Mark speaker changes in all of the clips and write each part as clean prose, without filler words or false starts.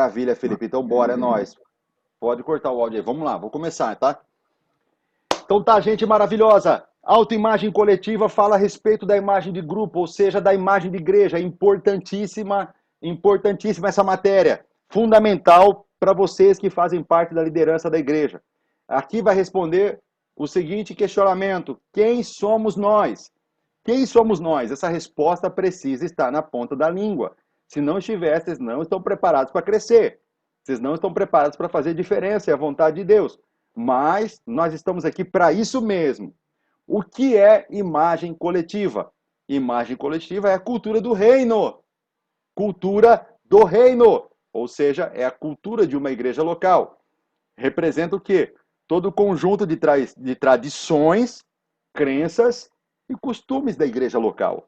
Speaker 1: Maravilha, Felipe. Então, bora, é nóis. Pode cortar o áudio aí. Vamos lá, vou começar, tá? Então tá, gente maravilhosa. Autoimagem coletiva fala a respeito da imagem de grupo, ou seja, da imagem de igreja. Importantíssima, importantíssima essa matéria. Fundamental para vocês que fazem parte da liderança da igreja. Aqui vai responder o seguinte questionamento: quem somos nós? Quem somos nós? Essa resposta precisa estar na ponta da língua. Se não estiver, vocês não estão preparados para crescer. Vocês não estão preparados para fazer diferença, é a vontade de Deus. Mas nós estamos aqui para isso mesmo. O que é imagem coletiva? Imagem coletiva é a cultura do reino. Cultura do reino. Ou seja, é a cultura de uma igreja local. Representa o quê? Todo o conjunto de tradições, crenças e costumes da igreja local.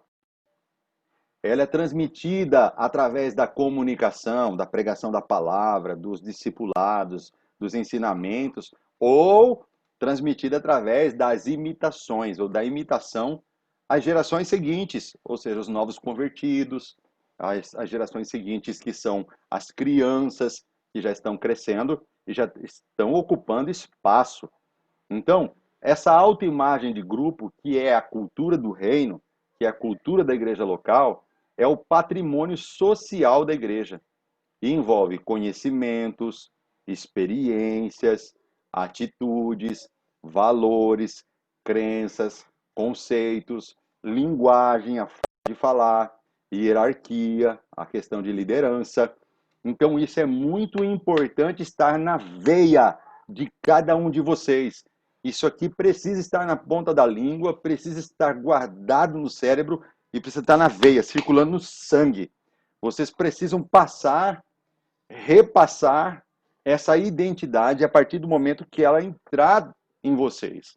Speaker 1: Ela é transmitida através da comunicação, da pregação da palavra, dos discipulados, dos ensinamentos, ou transmitida através das imitações, ou da imitação às gerações seguintes, ou seja, os novos convertidos, as gerações seguintes que são as crianças que já estão crescendo e já estão ocupando espaço. Então, essa autoimagem de grupo, que é a cultura do reino, que é a cultura da igreja local, é o patrimônio social da igreja. E envolve conhecimentos, experiências, atitudes, valores, crenças, conceitos, linguagem, a forma de falar, hierarquia, a questão de liderança. Então, isso é muito importante estar na veia de cada um de vocês. Isso aqui precisa estar na ponta da língua, precisa estar guardado no cérebro e precisa estar na veia, circulando no sangue. Vocês precisam passar, repassar essa identidade a partir do momento que ela entrar em vocês.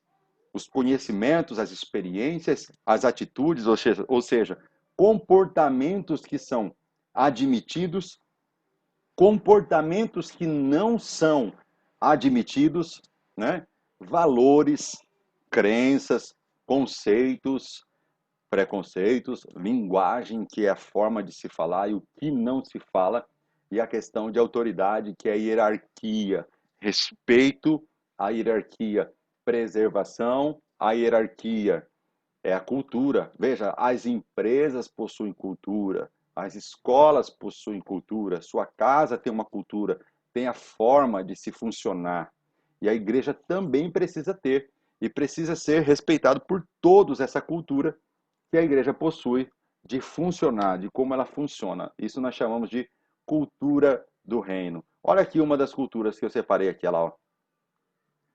Speaker 1: Os conhecimentos, as experiências, as atitudes, ou seja, comportamentos que são admitidos, comportamentos que não são admitidos, né? Valores, crenças, conceitos, preconceitos, linguagem, que é a forma de se falar, e o que não se fala, e a questão de autoridade, que é a hierarquia, respeito à hierarquia, preservação à hierarquia, é a cultura. Veja, as empresas possuem cultura, as escolas possuem cultura, sua casa tem uma cultura, tem a forma de se funcionar. E a igreja também precisa ter, e precisa ser respeitado por todos essa cultura que a igreja possui de funcionar, de como ela funciona. Isso nós chamamos de cultura do reino. Olha aqui uma das culturas que eu separei aqui, olha lá, ó.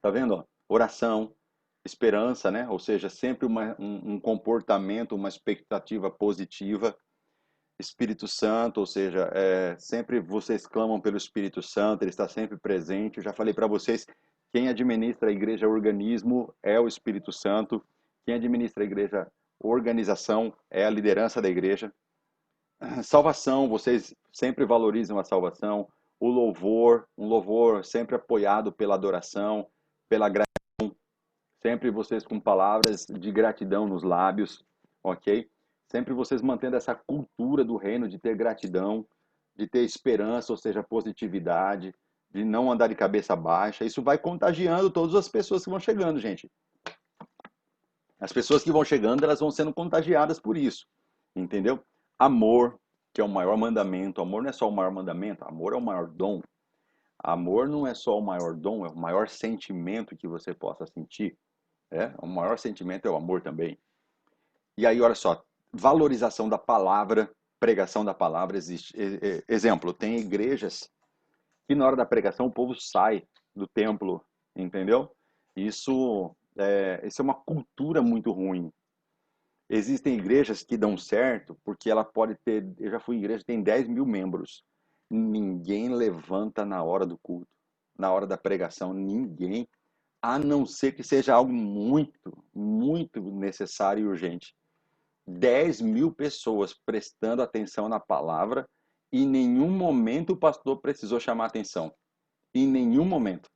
Speaker 1: Tá vendo? Ó? Oração, esperança, né? Ou seja, sempre um comportamento, uma expectativa positiva. Espírito Santo, ou seja, sempre vocês clamam pelo Espírito Santo, ele está sempre presente. Eu já falei para vocês, quem administra a igreja organismo é o Espírito Santo, quem administra a igreja organização é a liderança da igreja. Salvação, vocês sempre valorizam a salvação. O louvor, um louvor sempre apoiado pela adoração, pela gratidão, sempre vocês com palavras de gratidão nos lábios, ok? Sempre vocês mantendo essa cultura do reino de ter gratidão, de ter esperança, ou seja, positividade, de não andar de cabeça baixa. Isso vai contagiando todas as pessoas que vão chegando, gente. As pessoas que vão chegando, elas vão sendo contagiadas por isso, entendeu? Amor, que é o maior mandamento. Amor não é só o maior mandamento, amor é o maior dom. Amor não é só o maior dom, é o maior sentimento que você possa sentir. O maior sentimento é o amor também. E aí, olha só, valorização da palavra, pregação da palavra existe. Exemplo, tem igrejas que na hora da pregação o povo sai do templo, entendeu? Isso é uma cultura muito ruim. Existem igrejas que dão certo porque ela pode ter. Eu já fui em igreja que tem 10 mil membros. Ninguém levanta na hora do culto, na hora da pregação, ninguém, a não ser que seja algo muito, muito necessário e urgente. 10 mil pessoas prestando atenção na palavra e em nenhum momento o pastor precisou chamar atenção. Em nenhum momento.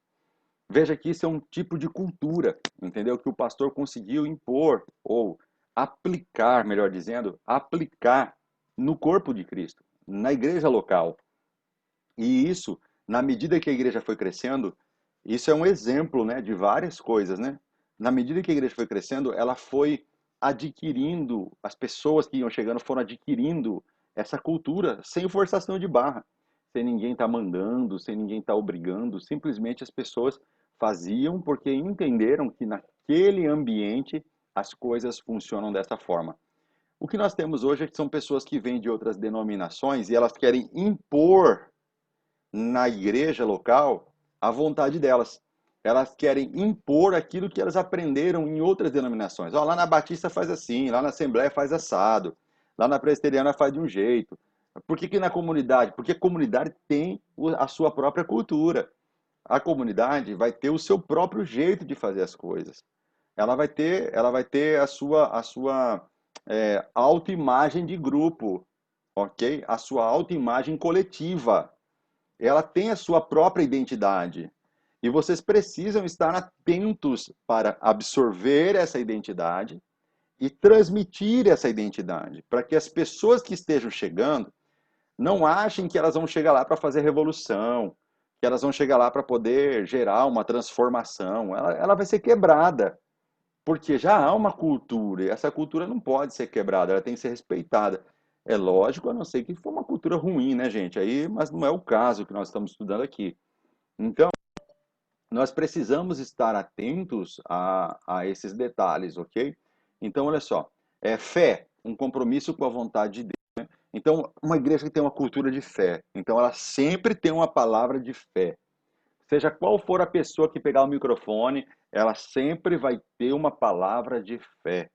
Speaker 1: Veja que isso é um tipo de cultura, entendeu? Que o pastor conseguiu impor, ou aplicar, melhor dizendo, aplicar no corpo de Cristo, na igreja local. E isso, na medida que a igreja foi crescendo, isso é um exemplo, né, de várias coisas, né? Na medida que a igreja foi crescendo, ela foi adquirindo, as pessoas que iam chegando foram adquirindo essa cultura sem forçação de barra, sem ninguém estar mandando, sem ninguém estar obrigando, simplesmente as pessoas faziam porque entenderam que naquele ambiente as coisas funcionam dessa forma. O que nós temos hoje é que são pessoas que vêm de outras denominações e elas querem impor na igreja local a vontade delas. Elas querem impor aquilo que elas aprenderam em outras denominações. Ó, lá na Batista faz assim, lá na Assembleia faz assado, lá na Presbiteriana faz de um jeito. Por que, que na comunidade? Porque a comunidade tem a sua própria cultura. A comunidade vai ter o seu próprio jeito de fazer as coisas. Ela vai ter a sua autoimagem de grupo, ok? A sua autoimagem coletiva. Ela tem a sua própria identidade. E vocês precisam estar atentos para absorver essa identidade e transmitir essa identidade, para que as pessoas que estejam chegando não achem que elas vão chegar lá para fazer revolução, que elas vão chegar lá para poder gerar uma transformação. Ela vai ser quebrada, porque já há uma cultura, e essa cultura não pode ser quebrada, ela tem que ser respeitada. É lógico, a não ser que for uma cultura ruim, né, gente? Aí, mas não é o caso que nós estamos estudando aqui. Então, nós precisamos estar atentos a esses detalhes, ok? Então, olha só, é fé, um compromisso com a vontade de Deus. Então, uma igreja que tem uma cultura de fé, então ela sempre tem uma palavra de fé. Seja qual for a pessoa que pegar o microfone, ela sempre vai ter uma palavra de fé.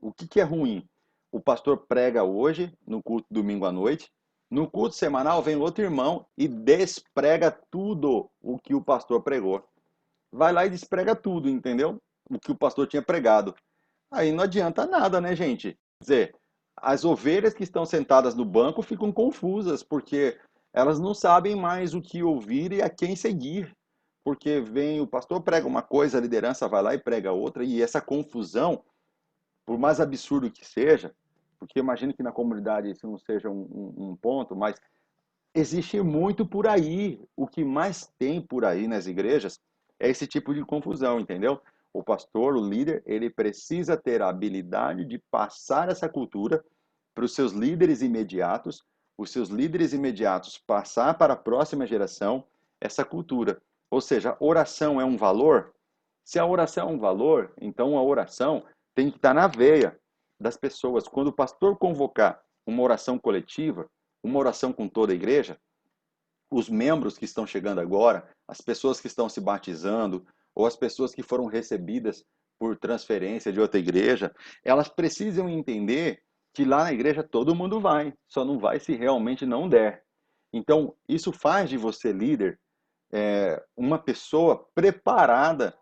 Speaker 1: O que, que é ruim? O pastor prega hoje, no culto domingo à noite, no culto semanal vem outro irmão e desprega tudo o que o pastor pregou. Vai lá e desprega tudo, entendeu? O que o pastor tinha pregado. Aí não adianta nada, né, gente? Quer dizer, as ovelhas que estão sentadas no banco ficam confusas, porque elas não sabem mais o que ouvir e a quem seguir. Porque vem o pastor prega uma coisa, a liderança vai lá e prega outra, e essa confusão, por mais absurdo que seja, porque imagino que na comunidade isso não seja um ponto, mas existe muito por aí. O que mais tem por aí nas igrejas é esse tipo de confusão, entendeu? O pastor, o líder, ele precisa ter a habilidade de passar essa cultura para os seus líderes imediatos, os seus líderes imediatos passar para a próxima geração essa cultura. Ou seja, oração é um valor? Se a oração é um valor, então a oração tem que estar na veia das pessoas. Quando o pastor convocar uma oração coletiva, uma oração com toda a igreja, os membros que estão chegando agora, as pessoas que estão se batizando, ou as pessoas que foram recebidas por transferência de outra igreja, elas precisam entender que lá na igreja todo mundo vai, só não vai se realmente não der. Então, isso faz de você, líder, uma pessoa preparada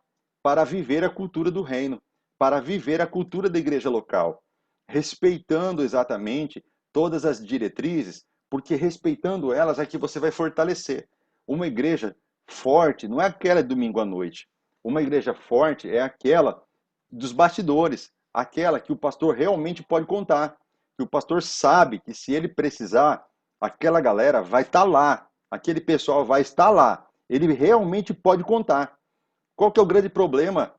Speaker 1: para viver a cultura do reino, para viver a cultura da igreja local, respeitando exatamente todas as diretrizes, porque respeitando elas é que você vai fortalecer. Uma igreja forte não é aquela de domingo à noite. Uma igreja forte é aquela dos bastidores, aquela que o pastor realmente pode contar, que o pastor sabe que se ele precisar, aquela galera vai estar lá, aquele pessoal vai estar lá. Ele realmente pode contar. Qual que é o grande problema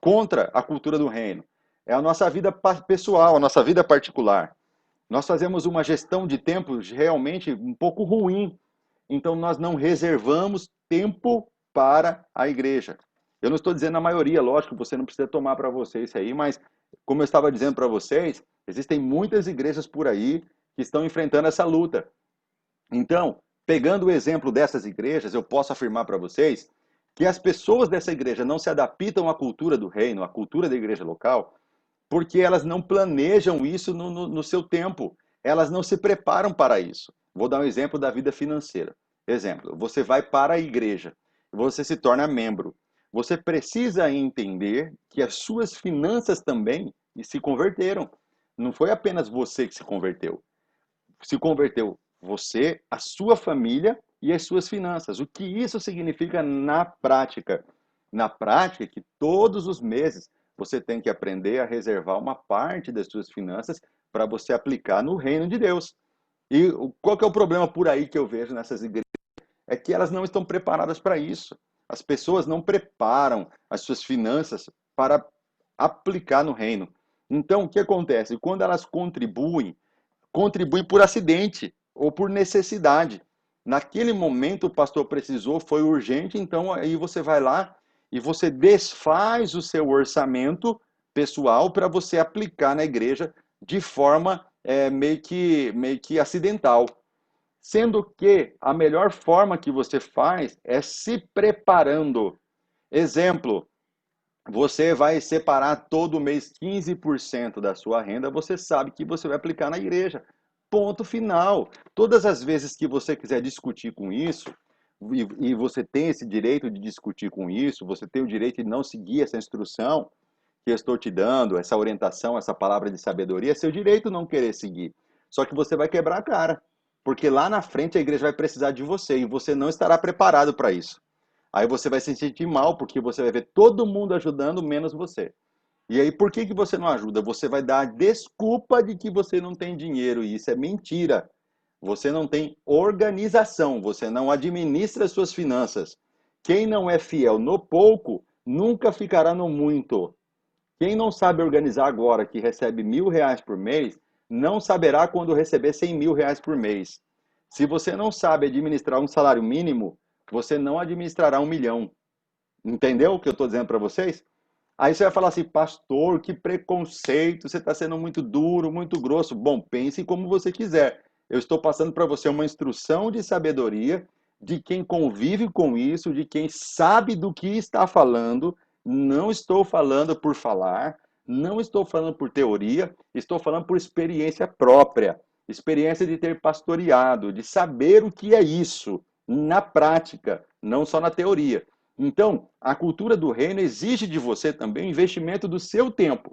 Speaker 1: contra a cultura do reino? É a nossa vida pessoal, a nossa vida particular. Nós fazemos uma gestão de tempo realmente um pouco ruim. Então, nós não reservamos tempo para a igreja. Eu não estou dizendo a maioria, lógico, você não precisa tomar para você isso aí, mas como eu estava dizendo para vocês, existem muitas igrejas por aí que estão enfrentando essa luta. Então, pegando o exemplo dessas igrejas, eu posso afirmar para vocês que as pessoas dessa igreja não se adaptam à cultura do reino, à cultura da igreja local, porque elas não planejam isso no seu tempo. Elas não se preparam para isso. Vou dar um exemplo da vida financeira. Exemplo, você vai para a igreja, você se torna membro. Você precisa entender que as suas finanças também se converteram. Não foi apenas você que se converteu você, a sua família e as suas finanças. O que isso significa na prática? Na prática, é que todos os meses você tem que aprender a reservar uma parte das suas finanças para você aplicar no reino de Deus. E qual que é o problema por aí que eu vejo nessas igrejas? É que elas não estão preparadas para isso. As pessoas não preparam as suas finanças para aplicar no reino. Então, o que acontece? Quando elas contribuem por acidente ou por necessidade. Naquele momento o pastor precisou, foi urgente, então aí você vai lá e você desfaz o seu orçamento pessoal para você aplicar na igreja de forma meio que acidental. Sendo que a melhor forma que você faz é se preparando. Exemplo, você vai separar todo mês 15% da sua renda, você sabe que você vai aplicar na igreja. Ponto final. Todas as vezes que você quiser discutir com isso, e você tem esse direito de discutir com isso, você tem o direito de não seguir essa instrução que eu estou te dando, essa orientação, essa palavra de sabedoria, é seu direito não querer seguir. Só que você vai quebrar a cara, porque lá na frente a igreja vai precisar de você e você não estará preparado para isso. Aí você vai se sentir mal, porque você vai ver todo mundo ajudando, menos você. E aí, por que que você não ajuda? Você vai dar a desculpa de que você não tem dinheiro, e isso é mentira. Você não tem organização, você não administra suas finanças. Quem não é fiel no pouco, nunca ficará no muito. Quem não sabe organizar agora, que recebe R$ 1.000 por mês, não saberá quando receber R$ 100.000 por mês. Se você não sabe administrar um salário mínimo, você não administrará 1 milhão. Entendeu o que eu estou dizendo para vocês? Aí você vai falar assim, pastor, que preconceito, você está sendo muito duro, muito grosso. Bom, pense como você quiser. Eu estou passando para você uma instrução de sabedoria de quem convive com isso, de quem sabe do que está falando. Não estou falando por falar, não estou falando por teoria, estou falando por experiência própria. Experiência de ter pastoreado, de saber o que é isso na prática, não só na teoria. Então, a cultura do reino exige de você também o investimento do seu tempo.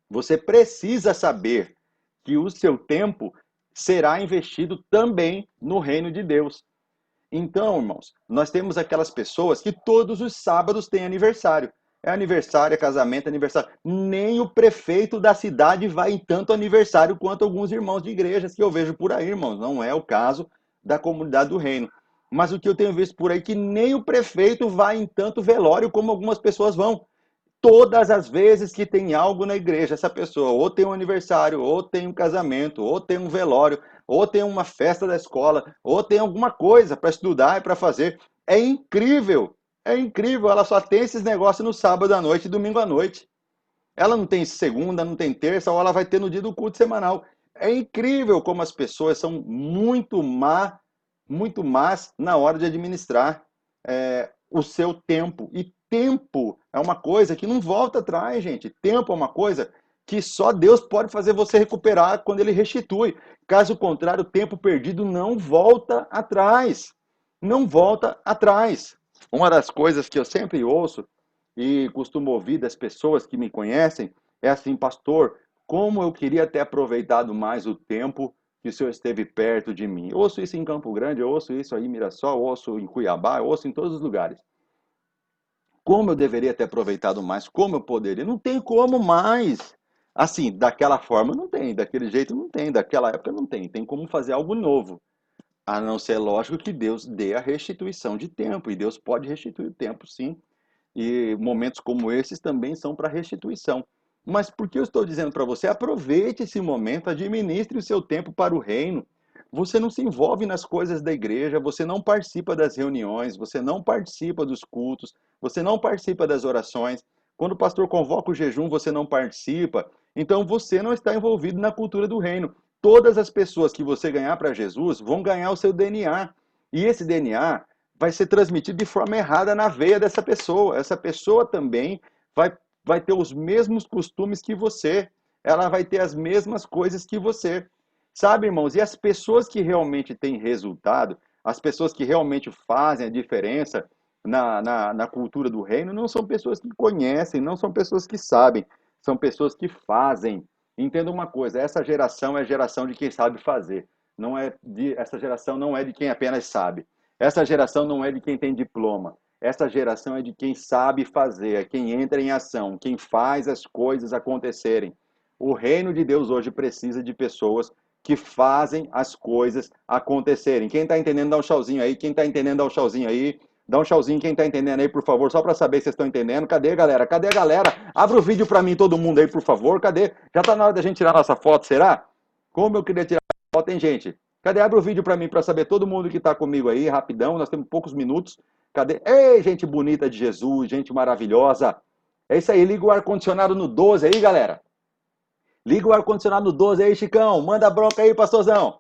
Speaker 1: Você precisa saber que o seu tempo será investido também no reino de Deus. Então, irmãos, nós temos aquelas pessoas que todos os sábados têm aniversário. É aniversário, é casamento, é aniversário. Nem o prefeito da cidade vai em tanto aniversário quanto alguns irmãos de igrejas que eu vejo por aí, irmãos. Não é o caso da comunidade do reino. Mas o que eu tenho visto por aí é que nem o prefeito vai em tanto velório como algumas pessoas vão. Todas as vezes que tem algo na igreja, essa pessoa ou tem um aniversário, ou tem um casamento, ou tem um velório, ou tem uma festa da escola, ou tem alguma coisa para estudar e para fazer. É incrível, é incrível. Ela só tem esses negócios no sábado à noite e domingo à noite. Ela não tem segunda, não tem terça, ou ela vai ter no dia do culto semanal. É incrível como as pessoas são muito más na hora de administrar o seu tempo. E tempo é uma coisa que não volta atrás, gente. Tempo é uma coisa que só Deus pode fazer você recuperar quando Ele restitui. Caso contrário, o tempo perdido não volta atrás. Não volta atrás. Uma das coisas que eu sempre ouço e costumo ouvir das pessoas que me conhecem é assim, pastor, como eu queria ter aproveitado mais o tempo que o senhor esteve perto de mim. Eu ouço isso em Campo Grande, eu ouço isso aí em Mirassol, eu ouço em Cuiabá, eu ouço em todos os lugares. Como eu deveria ter aproveitado mais? Como eu poderia? Não tem como mais. Assim, daquela forma não tem, daquele jeito não tem, daquela época não tem. Tem como fazer algo novo. A não ser, lógico, que Deus dê a restituição de tempo. E Deus pode restituir o tempo, sim. E momentos como esses também são para restituição. Mas por que eu estou dizendo para você? Aproveite esse momento, administre o seu tempo para o reino. Você não se envolve nas coisas da igreja, você não participa das reuniões, você não participa dos cultos, você não participa das orações. Quando o pastor convoca o jejum, você não participa. Então você não está envolvido na cultura do reino. Todas as pessoas que você ganhar para Jesus vão ganhar o seu DNA. E esse DNA vai ser transmitido de forma errada na veia dessa pessoa. Essa pessoa também vai ter os mesmos costumes que você. Ela vai ter as mesmas coisas que você. Sabe, irmãos? E as pessoas que realmente têm resultado, as pessoas que realmente fazem a diferença na cultura do reino, não são pessoas que conhecem, não são pessoas que sabem, são pessoas que fazem. Entenda uma coisa, essa geração é a geração de quem sabe fazer. Essa geração não é de quem apenas sabe. Essa geração não é de quem tem diploma. Essa geração é de quem sabe fazer, é quem entra em ação, quem faz as coisas acontecerem. O reino de Deus hoje precisa de pessoas que fazem as coisas acontecerem. Quem está entendendo, dá um tchauzinho aí. Quem está entendendo, dá um tchauzinho aí. Dá um tchauzinho quem está entendendo aí, por favor, só para saber se vocês estão entendendo. Cadê, galera? Cadê a galera? Abre o vídeo para mim, todo mundo aí, por favor. Cadê? Já está na hora da gente tirar nossa foto, será? Como eu queria tirar a foto, hein, gente? Cadê? Abre o vídeo para mim, para saber todo mundo que está comigo aí, rapidão. Nós temos poucos minutos. Cadê? Ei, gente bonita de Jesus, gente maravilhosa. É isso aí, liga o ar-condicionado no 12 aí, galera. Liga o ar-condicionado no 12 aí, Chicão. Manda bronca aí, pastorzão.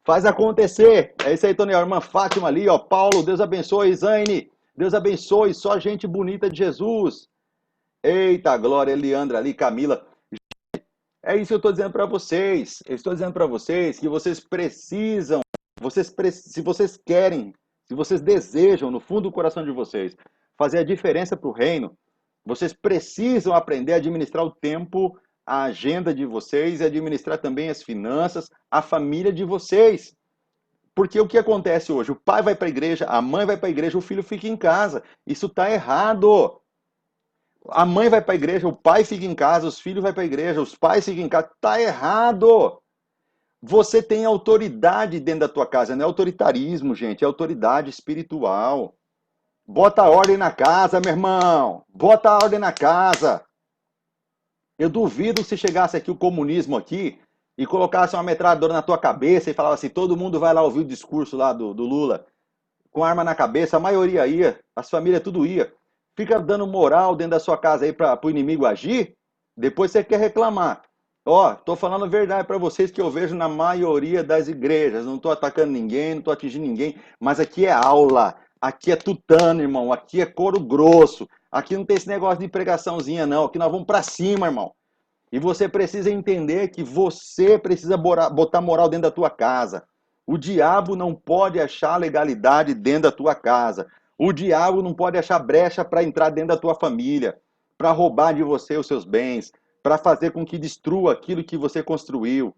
Speaker 1: Faz acontecer. É isso aí, Tony. A irmã Fátima ali, ó. Paulo, Deus abençoe. Zaine, Deus abençoe. Só gente bonita de Jesus. Eita, Glória, Eliandra ali, Camila. É isso que eu estou dizendo para vocês. Eu estou dizendo para vocês que vocês precisam, se vocês querem, se vocês desejam, no fundo do coração de vocês, fazer a diferença para o reino, vocês precisam aprender a administrar o tempo, a agenda de vocês e administrar também as finanças, a família de vocês. Porque o que acontece hoje? O pai vai para a igreja, a mãe vai para a igreja, o filho fica em casa. Isso está errado. A mãe vai para a igreja, o pai fica em casa, os filhos vão para a igreja, os pais ficam em casa. Está errado. Você tem autoridade dentro da tua casa. Não é autoritarismo, gente. É autoridade espiritual. Bota a ordem na casa, meu irmão. Bota a ordem na casa. Eu duvido se chegasse aqui o comunismo aqui e colocasse uma metralhadora na tua cabeça e falava assim, todo mundo vai lá ouvir o discurso lá do Lula com arma na cabeça, a maioria ia, as famílias tudo ia. Fica dando moral dentro da sua casa aí para o inimigo agir, depois você quer reclamar. Ó, tô falando a verdade para vocês que eu vejo na maioria das igrejas, não tô atacando ninguém, não tô atingindo ninguém, mas aqui é aula, aqui é tutano, irmão, aqui é couro grosso, aqui não tem esse negócio de pregaçãozinha não, aqui nós vamos para cima, irmão. E você precisa entender que você precisa botar moral dentro da tua casa. O diabo não pode achar legalidade dentro da tua casa. O diabo não pode achar brecha para entrar dentro da tua família, para roubar de você os seus bens, para fazer com que destrua aquilo que você construiu.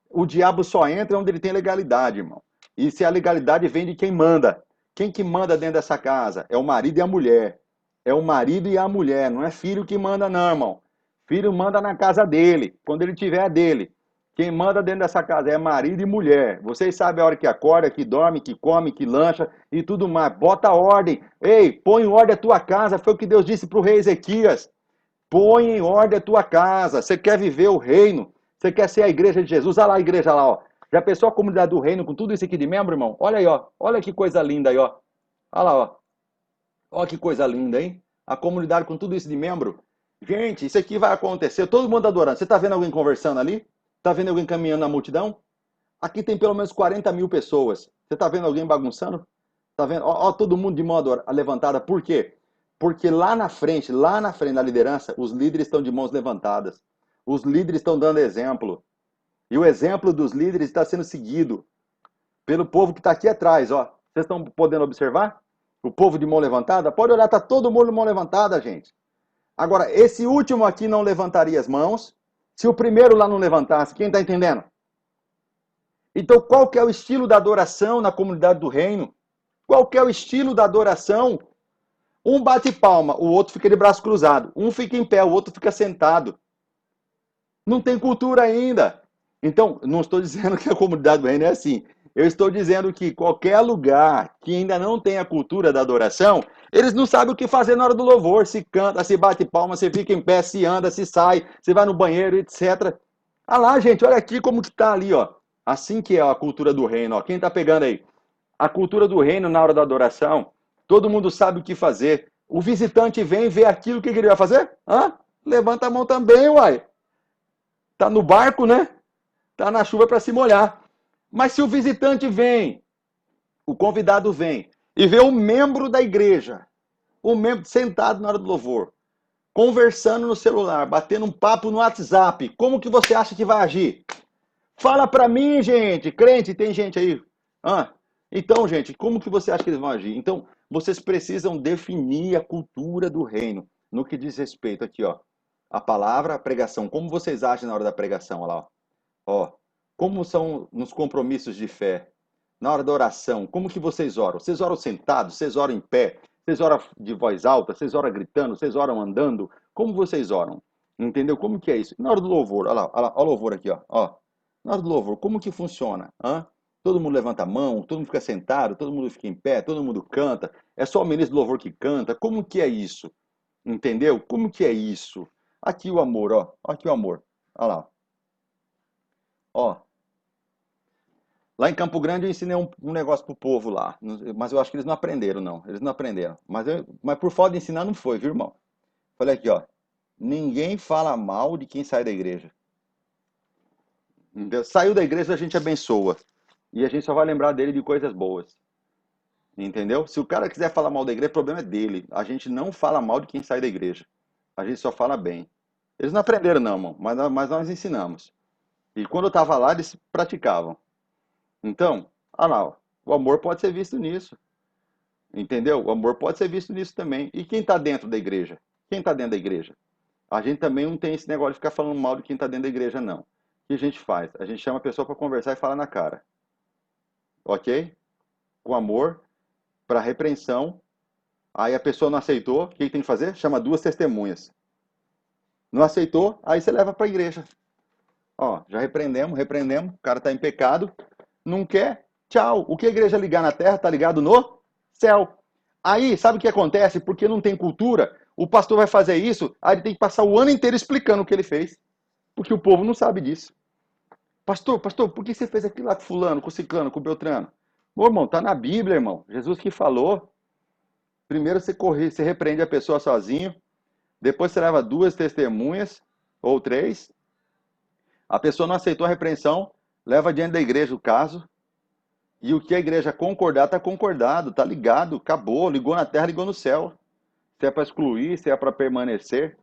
Speaker 1: O diabo só entra onde ele tem legalidade, irmão. E se a legalidade vem de quem manda. Quem que manda dentro dessa casa? É o marido e a mulher. É o marido e a mulher, não é filho que manda não, irmão. Filho manda na casa dele, quando ele tiver a dele. Quem manda dentro dessa casa é marido e mulher. Vocês sabem a hora que acorda, que dorme, que come, que lancha e tudo mais. Bota ordem. Ei, põe em ordem a tua casa. Foi o que Deus disse para o rei Ezequias. Põe em ordem a tua casa. Você quer viver o reino? Você quer ser a igreja de Jesus? Olha lá a igreja lá, ó. Já pensou a comunidade do reino com tudo isso aqui de membro, irmão? Olha aí, ó. Olha que coisa linda aí, ó. Olha lá, ó. Olha que coisa linda, hein? A comunidade com tudo isso de membro. Gente, isso aqui vai acontecer. Todo mundo adorando. Você está vendo alguém conversando ali? Está vendo alguém caminhando na multidão? Aqui tem pelo menos 40 mil pessoas. Você está vendo alguém bagunçando? Está vendo? Ó, todo mundo de mão levantada. Por quê? Porque lá na frente da liderança, os líderes estão de mãos levantadas. Os líderes estão dando exemplo. E o exemplo dos líderes está sendo seguido pelo povo que está aqui atrás. Ó. Vocês estão podendo observar? O povo de mão levantada? Pode olhar, está todo mundo de mão levantada, gente. Agora, esse último aqui não levantaria as mãos. Se o primeiro lá não levantasse, quem está entendendo? Então, qual que é o estilo da adoração na comunidade do reino? Qual que é o estilo da adoração? Um bate palma, o outro fica de braço cruzado. Um fica em pé, o outro fica sentado. Não tem cultura ainda. Então, não estou dizendo que a comunidade do reino é assim. Eu estou dizendo que qualquer lugar que ainda não tem a cultura da adoração, eles não sabem o que fazer na hora do louvor. Se canta, se bate palma, se fica em pé, se anda, se sai, se vai no banheiro, etc. Ah lá, gente, olha aqui como que tá ali, ó. Assim que é a cultura do reino, ó. Quem tá pegando aí? A cultura do reino na hora da adoração, todo mundo sabe o que fazer. O visitante vem e vê aquilo, o que ele vai fazer? Hã? Levanta a mão também, uai. Tá no barco, né? Tá na chuva para se molhar. Mas se o visitante vem, o convidado vem, e vê um membro da igreja, um membro sentado na hora do louvor, conversando no celular, batendo um papo no WhatsApp, como que você acha que vai agir? Fala para mim, gente, crente, tem gente aí. Ah, então, gente, como que você acha que eles vão agir? Então, vocês precisam definir a cultura do reino, no que diz respeito aqui, ó. A palavra, a pregação. Como vocês agem na hora da pregação? Olha lá, ó. Como são nos compromissos de fé? Na hora da oração, como que vocês oram? Vocês oram sentados? Vocês oram em pé? Vocês oram de voz alta? Vocês oram gritando? Vocês oram andando? Como vocês oram? Entendeu? Como que é isso? Na hora do louvor, olha lá, olha o louvor aqui, ó. Na hora do louvor, como que funciona? Hã? Todo mundo levanta a mão, todo mundo fica sentado, todo mundo fica em pé, todo mundo canta. É só o ministro do louvor que canta. Como que é isso? Entendeu? Como que é isso? Aqui o amor, ó. Aqui o amor. Olha lá. Ó. Lá em Campo Grande eu ensinei um negócio pro povo lá. Mas eu acho que eles não aprenderam, não. Eles não aprenderam. Mas por falta de ensinar não foi, viu, irmão? Falei aqui, ó. Ninguém fala mal de quem sai da igreja. Entendeu? Saiu da igreja, a gente abençoa. E a gente só vai lembrar dele de coisas boas. Entendeu? Se o cara quiser falar mal da igreja, o problema é dele. A gente não fala mal de quem sai da igreja. A gente só fala bem. Eles não aprenderam, não, irmão, mas nós ensinamos. E quando eu estava lá, eles praticavam. Então, ah lá, ó, o amor pode ser visto nisso. Entendeu? O amor pode ser visto nisso também. E quem está dentro da igreja? Quem está dentro da igreja? A gente também não tem esse negócio de ficar falando mal de quem está dentro da igreja, não. O que a gente faz? A gente chama a pessoa para conversar e falar na cara. Ok? Com amor, para repreensão. Aí a pessoa não aceitou, o que tem que fazer? Chama duas testemunhas. Não aceitou, aí você leva para a igreja. Ó, já repreendemos, o cara está em pecado, não quer, tchau. O que a igreja ligar na terra está ligado no céu. Aí, sabe o que acontece? Porque não tem cultura, o pastor vai fazer isso, aí ele tem que passar o ano inteiro explicando o que ele fez. Porque o povo não sabe disso. Pastor, por que você fez aquilo lá com fulano, com ciclano, com beltrano? Ô, irmão, tá na Bíblia, irmão. Jesus que falou. Primeiro você repreende a pessoa sozinho, depois você leva duas testemunhas, ou três. A pessoa não aceitou a repreensão, leva diante da igreja o caso. E o que a igreja concordar, está concordado, está ligado, acabou, ligou na terra, ligou no céu. Se é para excluir, se é para permanecer.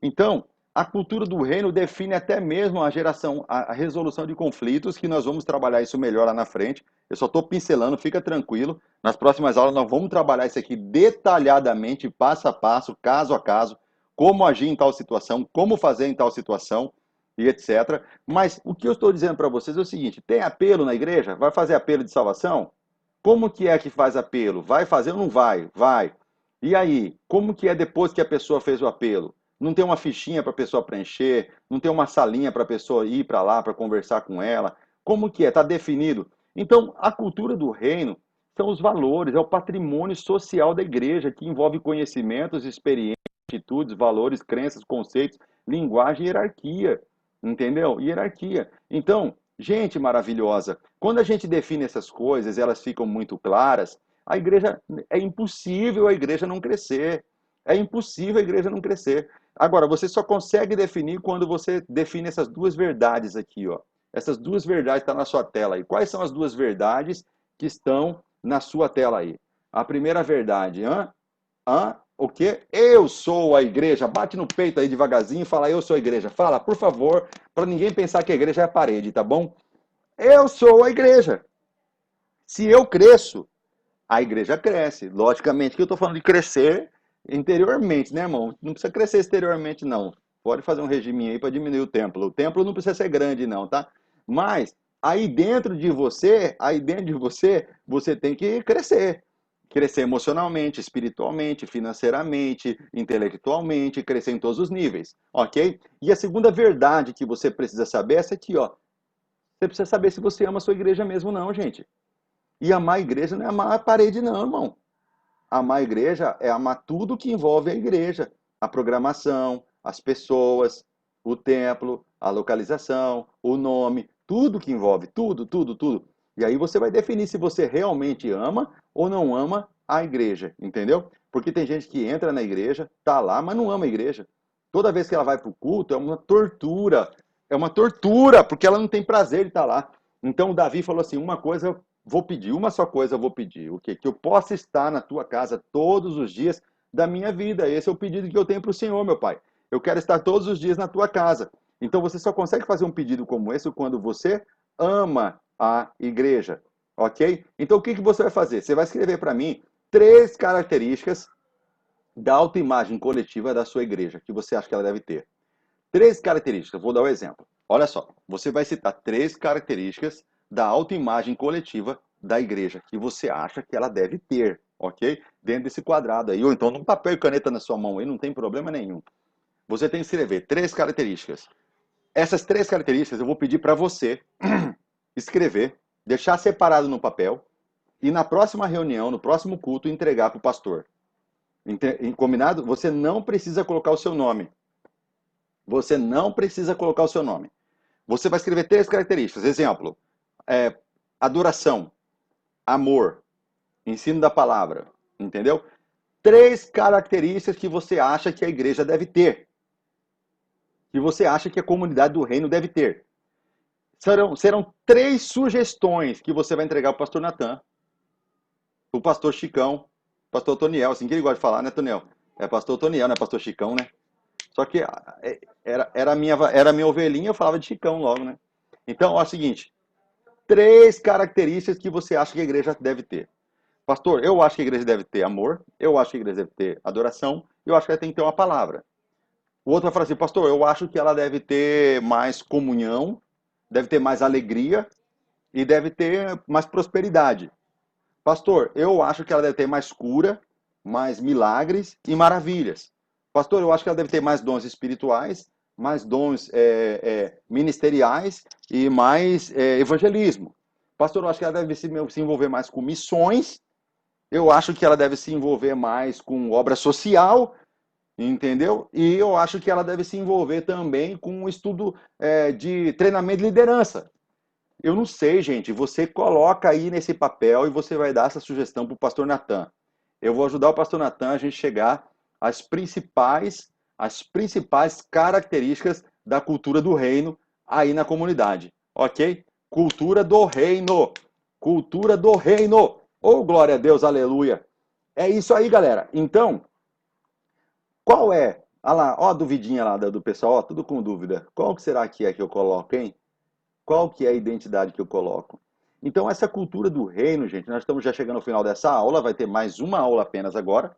Speaker 1: Então, a cultura do reino define até mesmo a geração, a resolução de conflitos, que nós vamos trabalhar isso melhor lá na frente. Eu só estou pincelando, fica tranquilo. Nas próximas aulas nós vamos trabalhar isso aqui detalhadamente, passo a passo, caso a caso, como agir em tal situação, como fazer em tal situação e etc. Mas o que eu estou dizendo para vocês é o seguinte: tem apelo na igreja? Vai fazer apelo de salvação? Como que é que faz apelo? Vai fazer ou não vai? Vai. E aí, como que é depois que a pessoa fez o apelo? Não tem uma fichinha para a pessoa preencher, não tem uma salinha para a pessoa ir para lá para conversar com ela. Como que é? Está definido. Então, a cultura do reino são os valores, é o patrimônio social da igreja, que envolve conhecimentos, experiências, atitudes, valores, crenças, conceitos, linguagem e hierarquia. Entendeu? Hierarquia. Então, gente maravilhosa, quando a gente define essas coisas, elas ficam muito claras, a igreja é impossível a igreja não crescer. É impossível a igreja não crescer. Agora, você só consegue definir quando você define essas duas verdades aqui, ó. Essas duas verdades estão na sua tela aí. Quais são as duas verdades que estão na sua tela aí? A primeira verdade, o quê? Eu sou a igreja. Bate no peito aí devagarzinho e fala, eu sou a igreja. Fala, por favor, para ninguém pensar que a igreja é a parede, tá bom? Eu sou a igreja. Se eu cresço, a igreja cresce. Logicamente que eu estou falando de crescer interiormente, né, irmão? Não precisa crescer exteriormente, não. Pode fazer um regime aí para diminuir o templo. O templo não precisa ser grande, não, tá? Mas aí dentro de você, você tem que crescer. Crescer emocionalmente, espiritualmente, financeiramente, intelectualmente, crescer em todos os níveis, ok? E a segunda verdade que você precisa saber é essa aqui, ó. Você precisa saber se você ama a sua igreja mesmo ou não, gente. E amar a igreja não é amar a parede, não, irmão. Amar a igreja é amar tudo que envolve a igreja. A programação, as pessoas, o templo, a localização, o nome, tudo que envolve, tudo. E aí você vai definir se você realmente ama ou não ama a igreja, entendeu? Porque tem gente que entra na igreja, tá lá, mas não ama a igreja. Toda vez que ela vai para o culto é uma tortura. É uma tortura, porque ela não tem prazer de estar lá. Então o Davi falou assim: uma coisa eu vou pedir, uma só coisa eu vou pedir. O quê? Que eu possa estar na tua casa todos os dias da minha vida. Esse é o pedido que eu tenho para o Senhor, meu Pai. Eu quero estar todos os dias na tua casa. Então você só consegue fazer um pedido como esse quando você ama a igreja, ok? Então o que você vai fazer? Você vai escrever para mim três características da autoimagem coletiva da sua igreja que você acha que ela deve ter. Três características, vou dar um exemplo. Olha só, você vai citar três características da autoimagem coletiva da igreja que você acha que ela deve ter, ok? Dentro desse quadrado aí, ou então num papel e caneta na sua mão aí, não tem problema nenhum. Você tem que escrever três características. essas 3 características eu vou pedir para você escrever, deixar separado no papel e na próxima reunião, no próximo culto, entregar para o pastor. Combinado? Você não precisa colocar o seu nome. Você não precisa colocar o seu nome. Você vai escrever 3 características. Exemplo, adoração, amor, ensino da palavra. Entendeu? 3 características que você acha que a igreja deve ter. Que você acha que a comunidade do reino deve ter. Serão 3 sugestões que você vai entregar para o pastor Natan, para o pastor Chicão, pastor Toniel, assim que ele gosta de falar, né, Toniel? É pastor Toniel, não é pastor Chicão, né? Só que era a minha ovelhinha, eu falava de Chicão logo, né? Então, é o seguinte, 3 características que você acha que a igreja deve ter. Pastor, eu acho que a igreja deve ter amor, eu acho que a igreja deve ter adoração, eu acho que ela tem que ter uma palavra. O outro vai falar assim, pastor, eu acho que ela deve ter mais comunhão, deve ter mais alegria e deve ter mais prosperidade. Pastor, eu acho que ela deve ter mais cura, mais milagres e maravilhas. Pastor, eu acho que ela deve ter mais dons espirituais, mais dons ministeriais e mais evangelismo. Pastor, eu acho que ela deve se envolver mais com missões. Eu acho que ela deve se envolver mais com obra social, entendeu? E eu acho que ela deve se envolver também com um estudo de treinamento de liderança. Eu não sei, gente. Você coloca aí nesse papel e você vai dar essa sugestão para o pastor Natan. Eu vou ajudar o pastor Natan a gente chegar às principais características da cultura do reino aí na comunidade. Ok? Cultura do reino. Cultura do reino. Oh, glória a Deus, aleluia. É isso aí, galera. Então, qual é? Olha lá, ó a duvidinha lá do pessoal, ó, tudo com dúvida. Qual que será que é que eu coloco, hein? Qual que é a identidade que eu coloco? Então, essa cultura do reino, gente, nós estamos já chegando ao final dessa aula, vai ter mais uma aula apenas agora,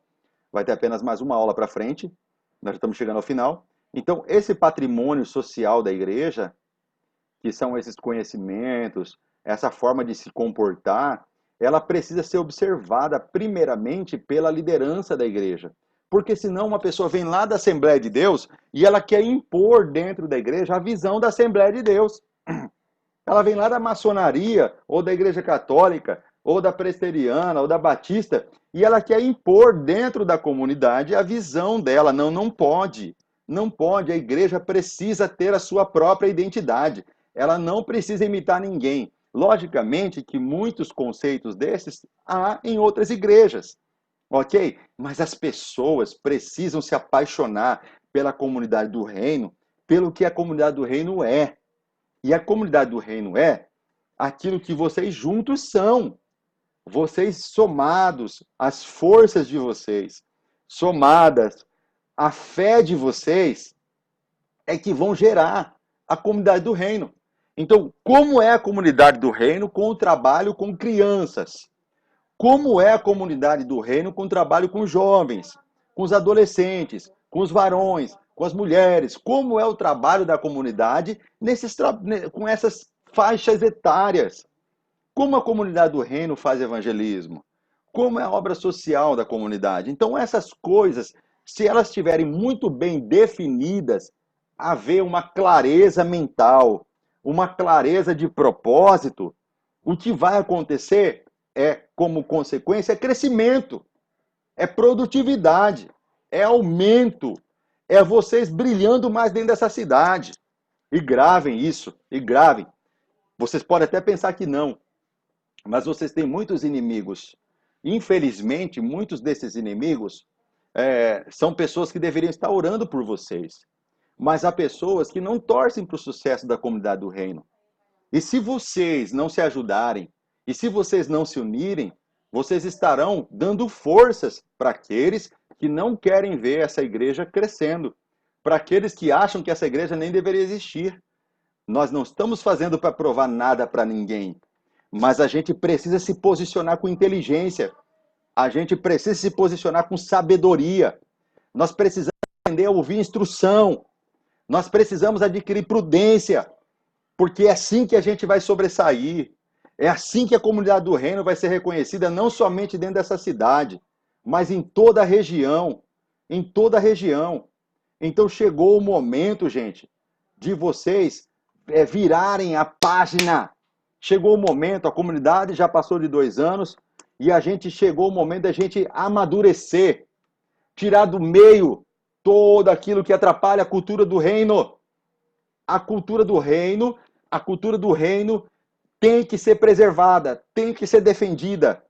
Speaker 1: vai ter apenas mais uma aula para frente, nós já estamos chegando ao final. Então, esse patrimônio social da igreja, que são esses conhecimentos, essa forma de se comportar, ela precisa ser observada primeiramente pela liderança da igreja. Porque senão uma pessoa vem lá da Assembleia de Deus e ela quer impor dentro da igreja a visão da Assembleia de Deus. Ela vem lá da maçonaria, ou da igreja católica, ou da presbiteriana, ou da batista, e ela quer impor dentro da comunidade a visão dela. Não, não pode. Não pode. A igreja precisa ter a sua própria identidade. Ela não precisa imitar ninguém. Logicamente que muitos conceitos desses há em outras igrejas, ok? Mas as pessoas precisam se apaixonar pela comunidade do reino, pelo que a comunidade do reino é. E a comunidade do reino é aquilo que vocês juntos são. Vocês somados, as forças de vocês, somadas, a fé de vocês, é que vão gerar a comunidade do reino. Então, como é a comunidade do reino com o trabalho com crianças? Como é a comunidade do reino com o trabalho com jovens, com os adolescentes, com os varões, com as mulheres? Como é o trabalho da comunidade com essas faixas etárias? Como a comunidade do reino faz evangelismo? Como é a obra social da comunidade? Então, essas coisas, se elas estiverem muito bem definidas, haver uma clareza mental, uma clareza de propósito, o que vai acontecer como consequência, é crescimento, é produtividade, é aumento, é vocês brilhando mais dentro dessa cidade. E gravem isso, e gravem. Vocês podem até pensar que não, mas vocês têm muitos inimigos. Infelizmente, muitos desses inimigos são pessoas que deveriam estar orando por vocês. Mas há pessoas que não torcem para o sucesso da comunidade do reino. E se vocês não se ajudarem, e se vocês não se unirem, vocês estarão dando forças para aqueles que não querem ver essa igreja crescendo, para aqueles que acham que essa igreja nem deveria existir. Nós não estamos fazendo para provar nada para ninguém, mas a gente precisa se posicionar com inteligência, a gente precisa se posicionar com sabedoria, nós precisamos aprender a ouvir instrução, nós precisamos adquirir prudência, porque é assim que a gente vai sobressair. É assim que a comunidade do reino vai ser reconhecida, não somente dentro dessa cidade, mas em toda a região. Em toda a região. Então chegou o momento, gente, de vocês virarem a página. Chegou o momento, a comunidade já passou de 2 anos, e chegou o momento da gente amadurecer, tirar do meio todo aquilo que atrapalha a cultura do reino. A cultura do reino tem que ser preservada, tem que ser defendida.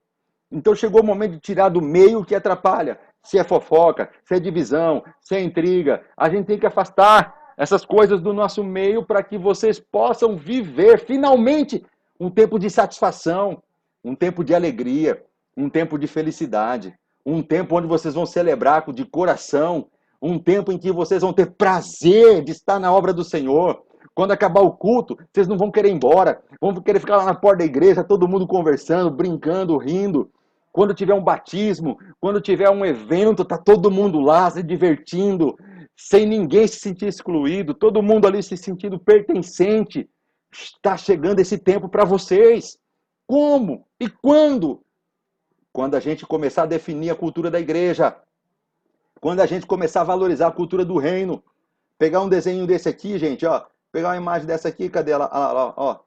Speaker 1: Então chegou o momento de tirar do meio o que atrapalha. Se é fofoca, se é divisão, se é intriga. A gente tem que afastar essas coisas do nosso meio para que vocês possam viver finalmente um tempo de satisfação, um tempo de alegria, um tempo de felicidade, um tempo onde vocês vão celebrar de coração, um tempo em que vocês vão ter prazer de estar na obra do Senhor. Quando acabar o culto, vocês não vão querer ir embora, vão querer ficar lá na porta da igreja, todo mundo conversando, brincando, rindo. Quando tiver um batismo, quando tiver um evento, tá todo mundo lá se divertindo, sem ninguém se sentir excluído, todo mundo ali se sentindo pertencente. Está chegando esse tempo para vocês. Como e quando? Quando a gente começar a definir a cultura da igreja. Quando a gente começar a valorizar a cultura do reino. Pegar um desenho desse aqui, gente, ó. Pegar uma imagem dessa aqui, cadê ela? Ó.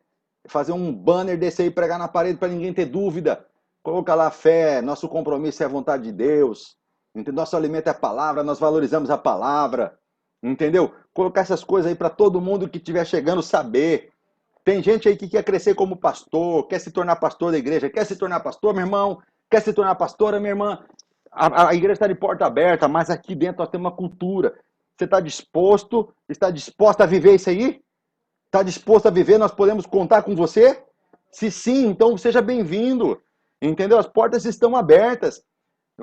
Speaker 1: Fazer um banner desse aí, pregar na parede para ninguém ter dúvida. Colocar lá fé, nosso compromisso é a vontade de Deus. Entendeu? Nosso alimento é a palavra, nós valorizamos a palavra. Entendeu? Colocar essas coisas aí para todo mundo que estiver chegando saber. Tem gente aí que quer crescer como pastor, quer se tornar pastor da igreja, quer se tornar pastor, meu irmão, quer se tornar pastora, minha irmã. A igreja está de porta aberta, mas aqui dentro nós temos uma cultura. Você está disposta a viver isso aí? Está disposto a viver? Nós podemos contar com você? Se sim, então seja bem-vindo. Entendeu? As portas estão abertas.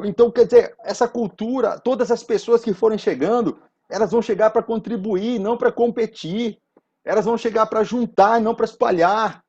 Speaker 1: Então, quer dizer, essa cultura, todas as pessoas que forem chegando, elas vão chegar para contribuir, não para competir. Elas vão chegar para juntar, não para espalhar.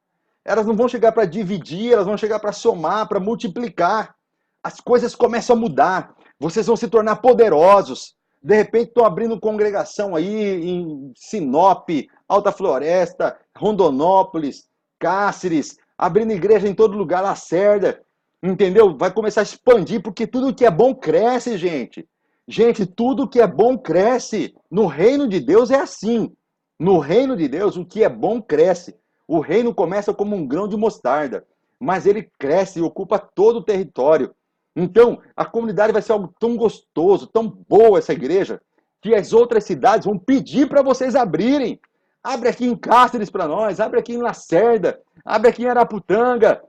Speaker 1: Elas não vão chegar para dividir, elas vão chegar para somar, para multiplicar. As coisas começam a mudar. Vocês vão se tornar poderosos. De repente, estão abrindo congregação aí em Sinop, Alta Floresta, Rondonópolis, Cáceres, abrindo igreja em todo lugar, Lacerda. Entendeu? Vai começar a expandir, porque tudo que é bom cresce, gente. Gente, tudo que é bom cresce. No reino de Deus é assim. No reino de Deus, o que é bom cresce. O reino começa como um grão de mostarda, mas ele cresce e ocupa todo o território. Então, a comunidade vai ser algo tão gostoso, tão boa essa igreja, que as outras cidades vão pedir para vocês abrirem. Abre aqui em Cáceres para nós, abre aqui em Lacerda, abre aqui em Araputanga,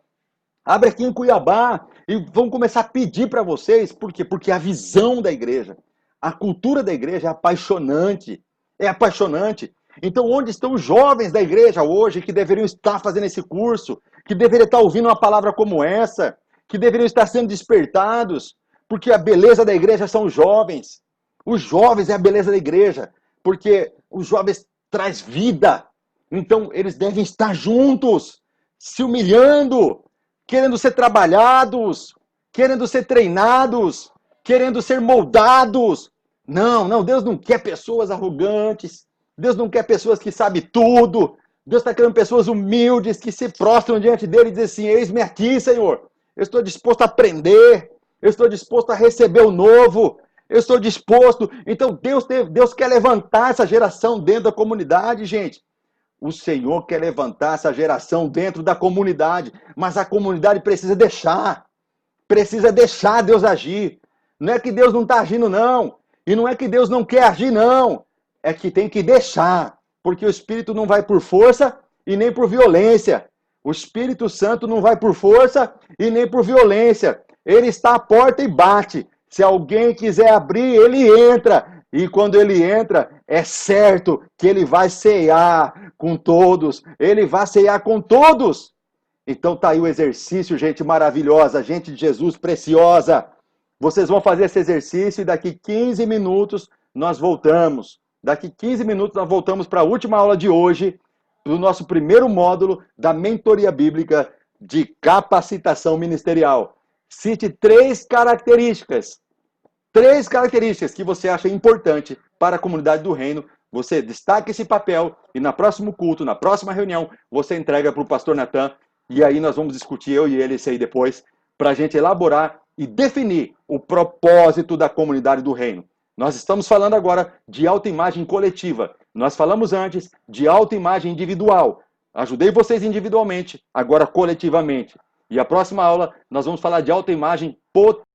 Speaker 1: abre aqui em Cuiabá, e vão começar a pedir para vocês. Por quê? Porque a visão da igreja, a cultura da igreja é apaixonante. É apaixonante. Então, onde estão os jovens da igreja hoje que deveriam estar fazendo esse curso, que deveriam estar ouvindo uma palavra como essa, que deveriam estar sendo despertados? Porque a beleza da igreja são os jovens. Os jovens é a beleza da igreja, porque os jovens traz vida. Então, eles devem estar juntos, se humilhando, querendo ser trabalhados, querendo ser treinados, querendo ser moldados. Não, Deus não quer pessoas arrogantes. Deus não quer pessoas que sabem tudo. Deus está querendo pessoas humildes que se prostram diante dele e dizem assim: eis-me aqui, Senhor. Eu estou disposto a aprender. Eu estou disposto a receber o novo. Eu estou disposto. Então Deus quer levantar essa geração dentro da comunidade, gente. O Senhor quer levantar essa geração dentro da comunidade. Mas a comunidade precisa deixar. Precisa deixar Deus agir. Não é que Deus não está agindo, não. E não é que Deus não quer agir, não. É que tem que deixar. Porque o Espírito não vai por força e nem por violência. O Espírito Santo não vai por força e nem por violência. Ele está à porta e bate. Se alguém quiser abrir, ele entra. E quando ele entra, é certo que ele vai cear com todos. Ele vai cear com todos. Então tá aí o exercício, gente maravilhosa, gente de Jesus preciosa. Vocês vão fazer esse exercício e daqui 15 minutos nós voltamos. Daqui 15 minutos nós voltamos para a última aula de hoje, do nosso primeiro módulo da mentoria bíblica de capacitação ministerial. Cite 3 características que você acha importante para a comunidade do reino. Você destaca esse papel e no próximo culto, na próxima reunião, você entrega para o pastor Natan. E aí nós vamos discutir, eu e ele, isso aí depois, para a gente elaborar e definir o propósito da comunidade do reino. Nós estamos falando agora de autoimagem coletiva. Nós falamos antes de autoimagem individual. Ajudei vocês individualmente, agora coletivamente. E a próxima aula nós vamos falar de autoimagem potencial.